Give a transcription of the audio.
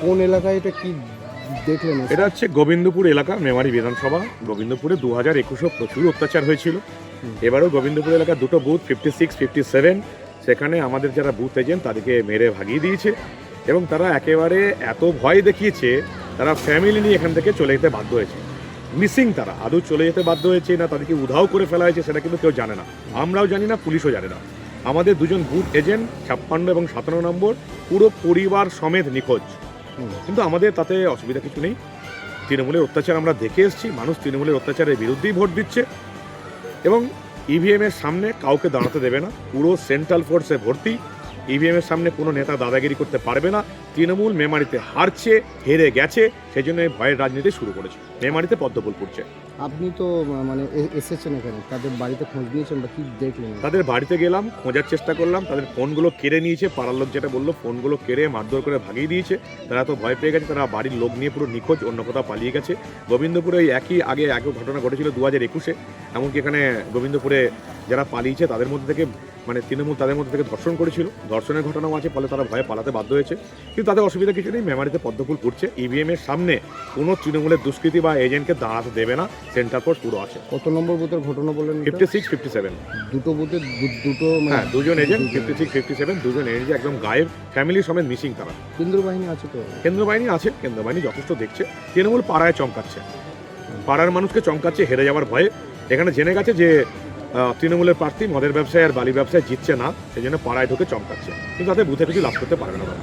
কোন এলাকায় এটা কি দেখলেন? এটা হচ্ছে গোবিন্দপুর এলাকা, মেমারি বিধানসভা। গোবিন্দপুরে 2021-এ প্রচুর অত্যাচার হয়েছিল। এবারও গোবিন্দপুর এলাকার দুটো বুথ 56, 57, সেখানে আমাদের যারা বুথ এজেন্ট তাদেরকে মেরে ভাগিয়ে দিয়েছে এবং তারা একেবারে এত ভয় দেখিয়েছে, তারা ফ্যামিলি নিয়ে এখান থেকে চলে যেতে বাধ্য হয়েছে। মিসিং তারা আদৌ চলে যেতে বাধ্য হয়েছে না তাদেরকে উধাও করে ফেলা হয়েছে সেটা কিন্তু কেউ জানে না, আমরাও জানি না, পুলিশও জানে না। আমাদের দুজন বুথ এজেন্ট 56 এবং 57 নম্বর পুরো পরিবার সমেত নিখোঁজ। কিন্তু আমাদের তাতে অসুবিধা কিছু নেই। তৃণমূলের অত্যাচার আমরা দেখে এসেছি, মানুষ তৃণমূলের অত্যাচারের বিরুদ্ধেই ভোট দিচ্ছে এবং ইভিএমের সামনে কাউকে দাঁড়াতে দেবে না। পুরো সেন্ট্রাল ফোর্সে ভর্তি। ইভিএমের সামনে কোনো নেতা দাদাগিরি করতে পারবে না। তৃণমূল মেমারিতে হারছে, হেরে গেছে, সেই জন্য ভয়ের রাজনীতি শুরু করেছে। মেমারিতে পদ্মফুল ফুটছে। আপনি তো মানে এসেছেন এখানে, তাদের বাড়িতে খোঁজ নিয়েছেন বা কি দেখলেন? তাদের বাড়িতে গেলাম, খোঁজার চেষ্টা করলাম, তাদের ফোনগুলো কেড়ে নিয়েছে। পাড়ার লোক যেটা বললো, ফোনগুলো কেড়ে মারধর করে ভাগিয়ে দিয়েছে। তারা তো ভয় পেয়ে গেছে, তারা বাড়ির লোক নিয়ে পুরো নিখোঁজ, অন্য কোথাও পালিয়ে গেছে। গোবিন্দপুরে একই ঘটনা ঘটেছিল 2021-এ। এমনকি এখানে গোবিন্দপুরে যারা পালিয়েছে তাদের মধ্যে থেকে মানে তৃণমূল তাদের মধ্যে থেকে ধর্ষণ করেছিল, ধর্ষণের ঘটনাও আছে, ফলে তারা ভয়ে পালাতে বাধ্য হয়েছে। কিন্তু তাদের অসুবিধা কিছু নেই, মেমারিতে পদ্মফুল ফুটছে। ইভিএমের সামনে কোনো তৃণমূলের দুষ্কৃতী বা এজেন্টকে দাঁড়াতে দেবে না, সেন্টার ফোর্স পুরো আছে। কত নম্বর বুথের ঘটনা বললেন? 56, 57। দুটো বুথে দুটো হ্যাঁ, দুজন এজেন্ট 56, 57, দুজন এজেন্ট একদম গায়েব, ফ্যামিলি সমেত মিসিং তারা। কেন্দ্র বাহিনী আছে তো? কেন্দ্র বাহিনী আছে, কেন্দ্র বাহিনী যথেষ্ট দেখছে। তৃণমূল পাড়ায় চমকাচ্ছে, পাড়ার মানুষকে চমকাচ্ছে হেরে যাওয়ার ভয়ে। এখানে জেনে গেছে যে তৃণমূলের প্রার্থী মদের ব্যবসায় আর বালি ব্যবসায় জিতছে না, সেই জন্য পাড়ায় ঢুকে চমকাচ্ছে, কিন্তু তাদের বুথে কিছু লাভ করতে পারবে না তারা।